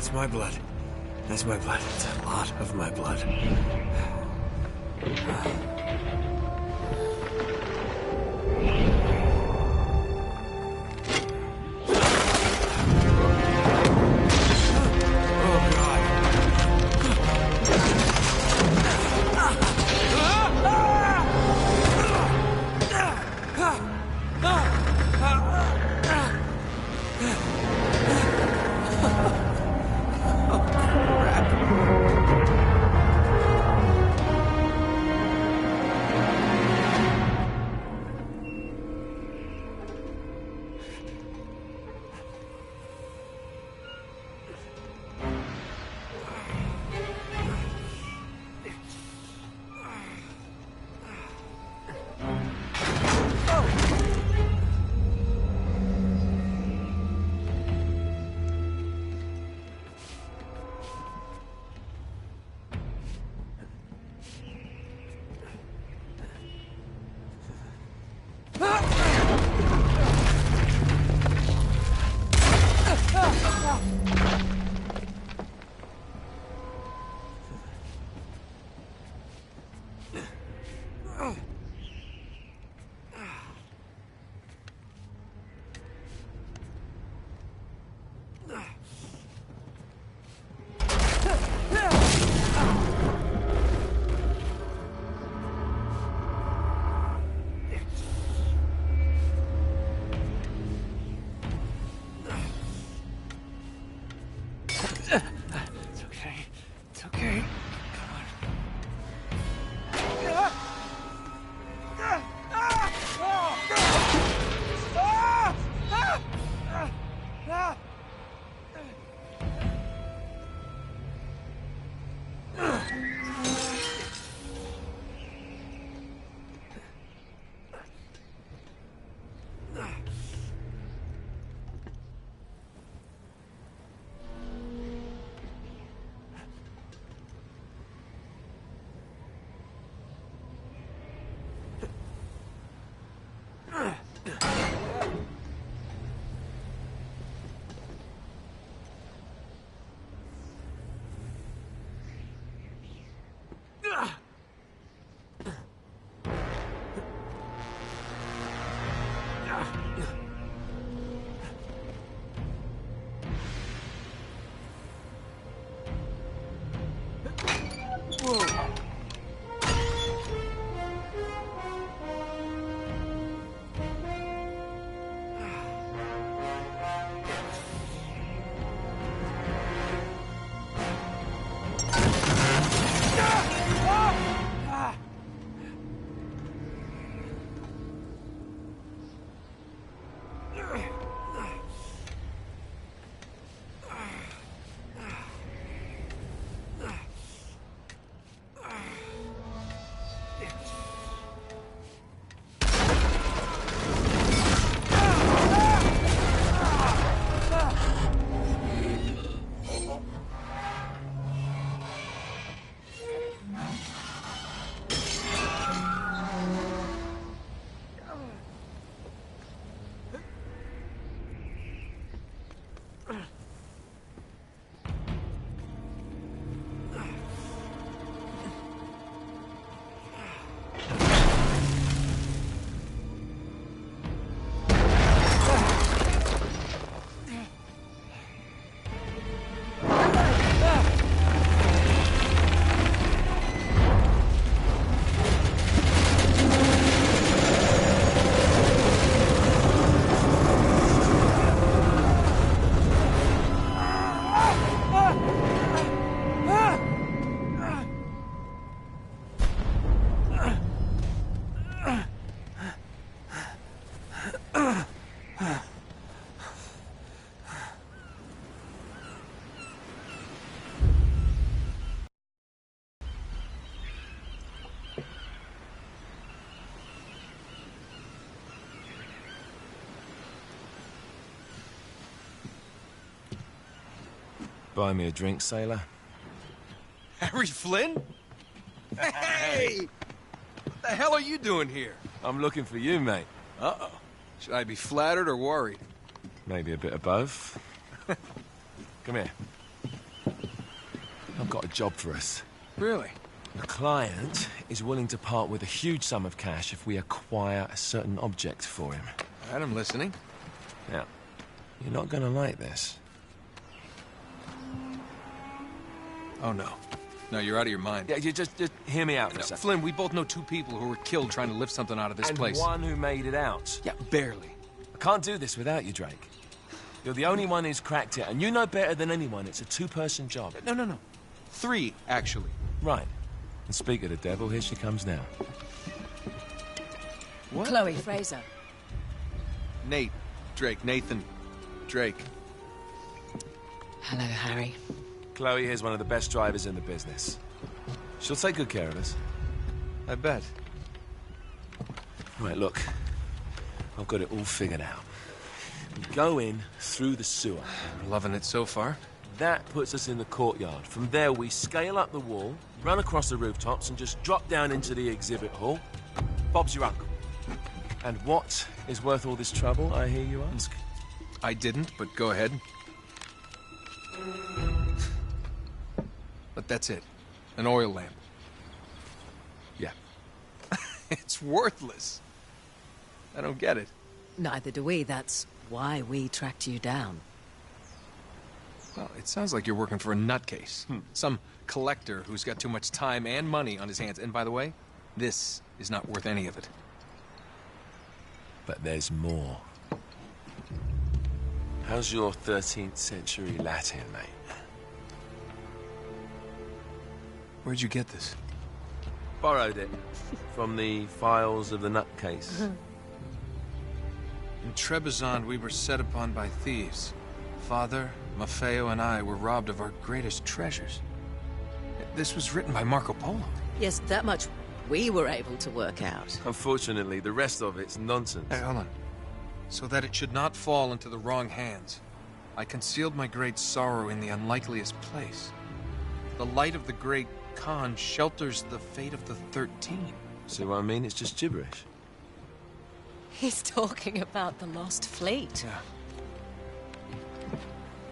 That's my blood. That's my blood. It's a lot of my blood. Buy me a drink, sailor? Harry Flynn? Hey! What the hell are you doing here? I'm looking for you, mate. Uh-oh. Should I be flattered or worried? Maybe a bit of both. Come here. I've got a job for us. Really? The client is willing to part with a huge sum of cash if we acquire a certain object for him. All right, I'm listening. Now, you're not gonna like this. Oh, no. No, you're out of your mind. Yeah, you just hear me out for a No, second. Flynn, we both know 2 people who were killed trying to lift something out of this And place. one who made it out. Yeah, barely. I can't do this without you, Drake. You're the only one who's cracked it, and you know better than anyone it's a 2-person job. No. 3, actually. Right. And speak of the devil, here she comes now. What? Chloe Fraser. Nate. Drake. Nathan. Drake. Hello, Harry. Chloe here's one of the best drivers in the business. She'll take good care of us. I bet. Right, look. I've got it all figured out. We go in through the sewer. Loving it so far. That puts us in the courtyard. From there, we scale up the wall, run across the rooftops, and just drop down into the exhibit hall. Bob's your uncle. And what is worth all this trouble, I hear you ask? I didn't, but go ahead. But that's it. An oil lamp. Yeah. It's worthless. I don't get it. Neither do we. That's why we tracked you down. Well, it sounds like you're working for a nutcase. Some collector who's got too much time and money on his hands. And by the way, this is not worth any of it. But there's more. How's your 13th century Latin, mate? Where'd you get this? Borrowed it from the files of the nutcase. In Trebizond, we were set upon by thieves. Father, Maffeo, and I were robbed of our greatest treasures. This was written by Marco Polo. Yes, that much we were able to work out. Unfortunately, the rest of it's nonsense. Hey, hold on. So that it should not fall into the wrong hands, I concealed my great sorrow in the unlikeliest place. The light of the great Khan shelters the fate of the 13. See what I mean? It's just gibberish. He's talking about the Lost Fleet. Yeah.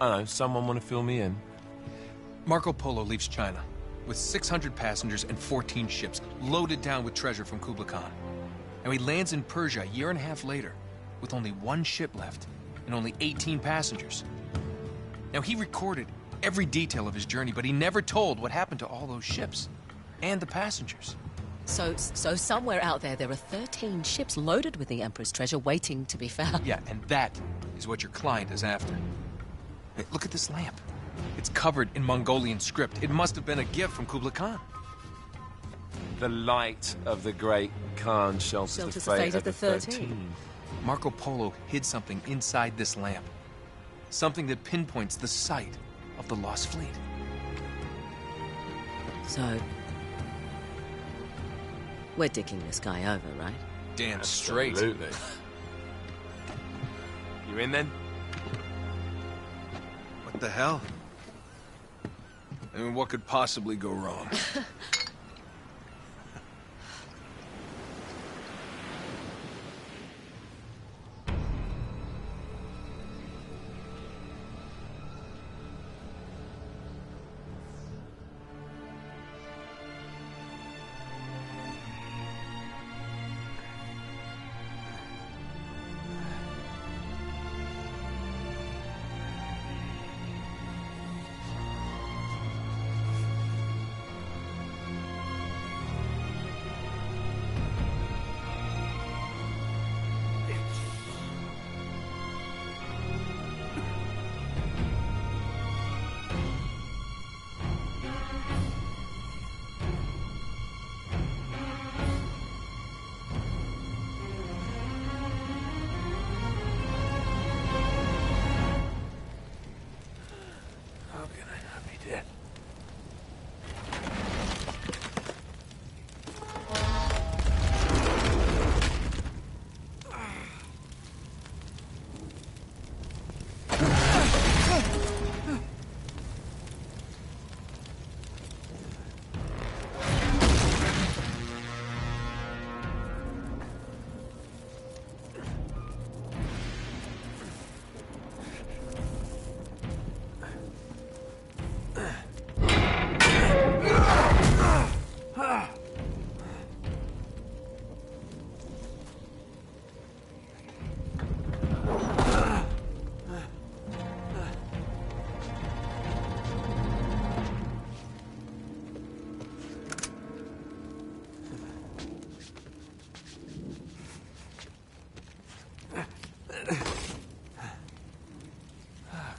I know, someone want to fill me in? Marco Polo leaves China with 600 passengers and 14 ships, loaded down with treasure from Kublai Khan. And he lands in Persia a year and a half later, with only 1 ship left and only 18 passengers. Now, he recorded every detail of his journey, but he never told what happened to all those ships and the passengers. So somewhere out there are 13 ships loaded with the Emperor's treasure waiting to be found. Yeah, and that is what your client is after. Hey, look at this lamp. It's covered in Mongolian script. It must have been a gift from Kublai Khan. The light of the great Khan shelters the fate of the 13. Marco Polo hid something inside this lamp. Something that pinpoints the site of the Lost Fleet. So, we're dicking this guy over, right? Damn straight. Absolutely. You in then? What the hell? I mean, what could possibly go wrong?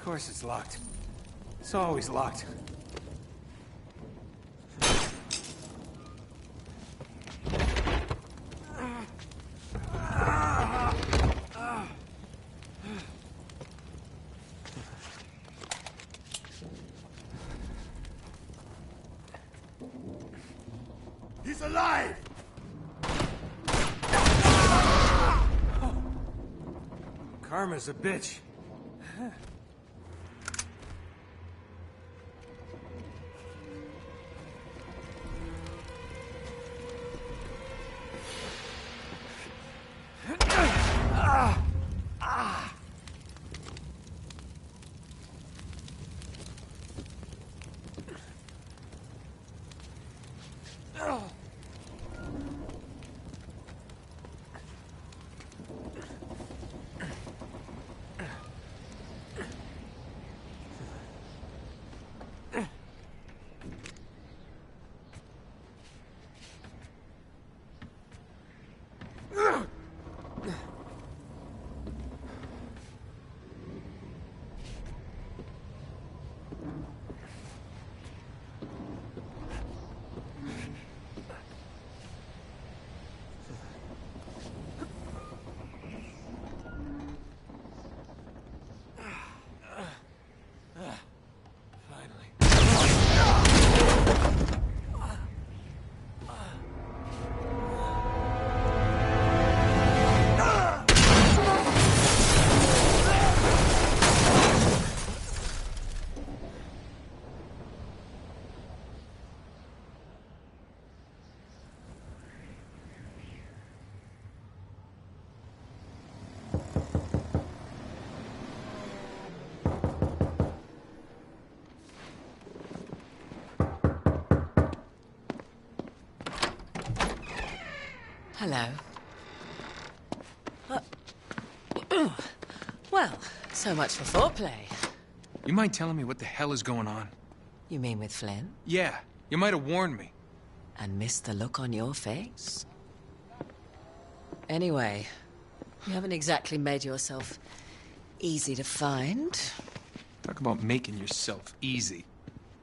Of course it's locked. It's always locked. He's alive! Karma's a bitch. Hello. Well, so much for foreplay. You mind telling me what the hell is going on? You mean with Flynn? Yeah, you might have warned me. And missed the look on your face? Anyway, you haven't exactly made yourself easy to find. Talk about making yourself easy.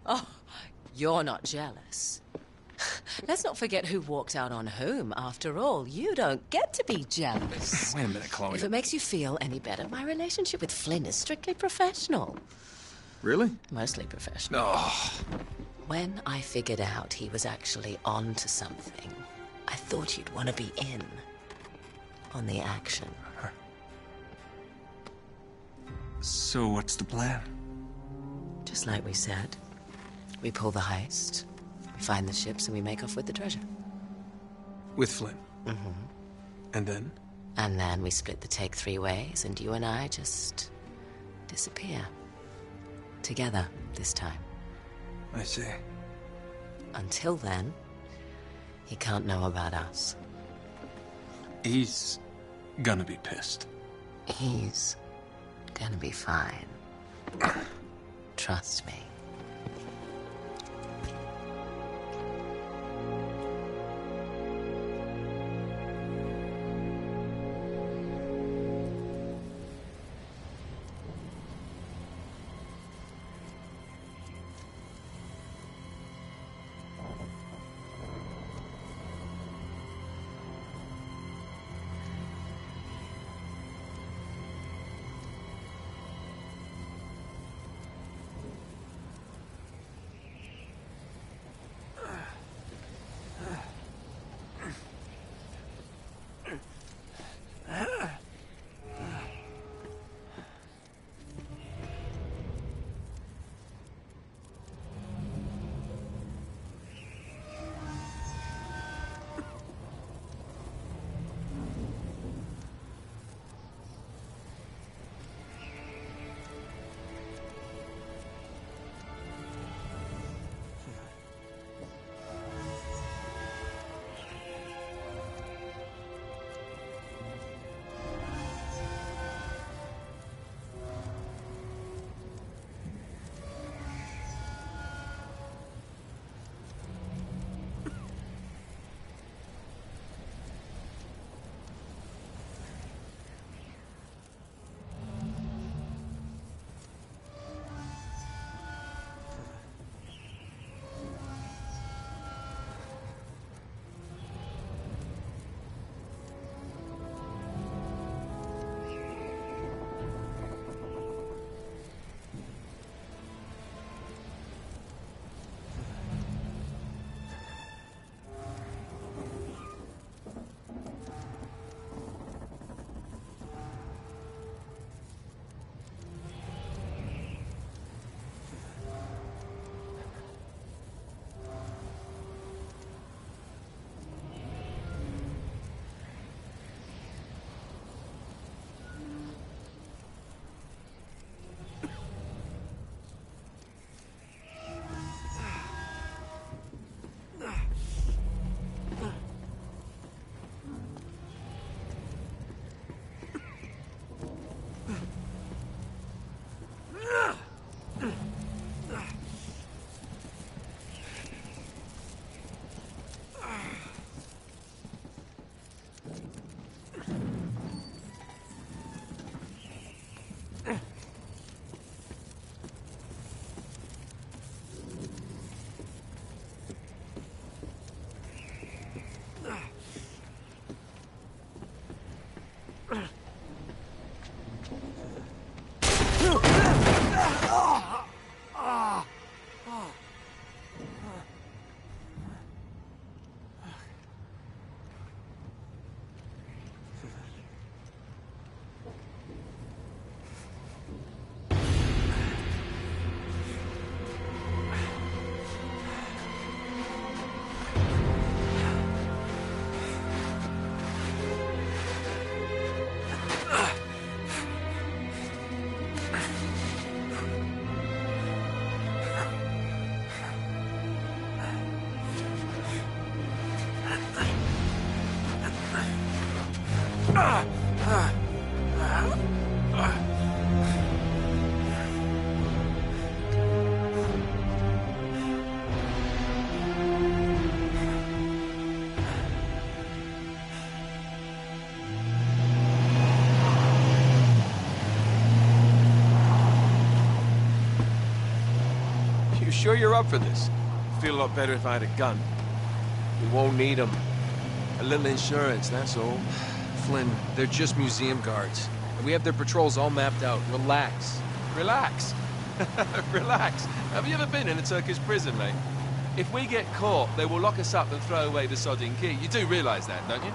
Oh, you're not jealous. Let's not forget who walked out on whom. After all, you don't get to be jealous. Wait a minute, Chloe. If it makes you feel any better, my relationship with Flynn is strictly professional. Really? Mostly professional. Oh. When I figured out he was actually on to something, I thought you'd want to be in on the action. So what's the plan? Just like we said, we pull the heist, we find the ships, and we make off with the treasure. With Flynn? Mm-hmm. And then? And then we split the take 3 ways, and you and I just disappear. Together, this time. I see. Until then, he can't know about us. He's gonna be pissed. He's gonna be fine. Trust me. You sure you're up for this? Feel a lot better if I had a gun. We won't need them. A little insurance, that's all. Flynn, they're just museum guards. And we have their patrols all mapped out. Relax. Relax. Relax. Have you ever been in a Turkish prison, mate? If we get caught, they will lock us up and throw away the sodding key. You do realize that, don't you?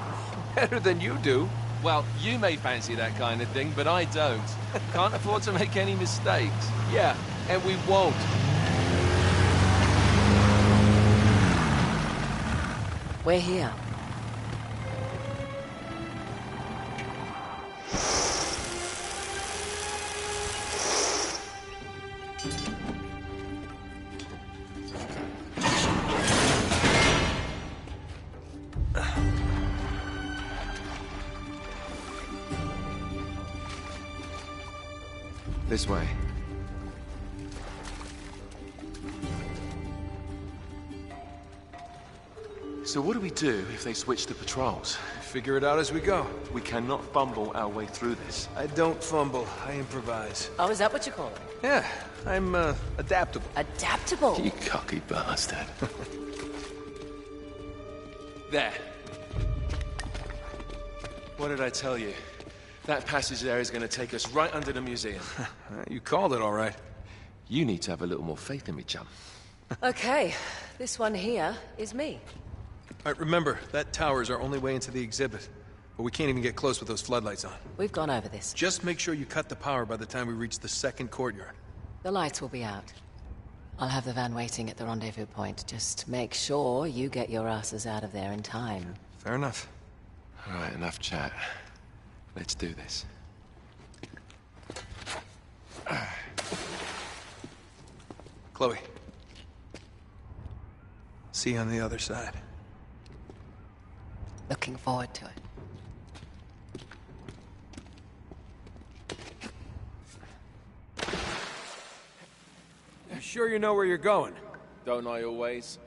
Better than you do. Well, you may fancy that kind of thing, but I don't. Can't afford to make any mistakes. Yeah, and we won't. We're here. This way. So what do we do if they switch the patrols? Figure it out as we go. We cannot fumble our way through this. I don't fumble, I improvise. Oh, is that what you call it? Yeah, I'm, adaptable. Adaptable. You cocky bastard. There. What did I tell you? That passage there is going to take us right under the museum. You called it all right. You need to have a little more faith in me, chum. Okay, this one here is me. All right, remember, that tower is our only way into the exhibit. But we can't even get close with those floodlights on. We've gone over this. Just make sure you cut the power by the time we reach the second courtyard. The lights will be out. I'll have the van waiting at the rendezvous point. Just make sure you get your asses out of there in time. Fair enough. All right, enough chat. Let's do this. Chloe. See you on the other side. Looking forward to it. You sure you know where you're going? Don't I always?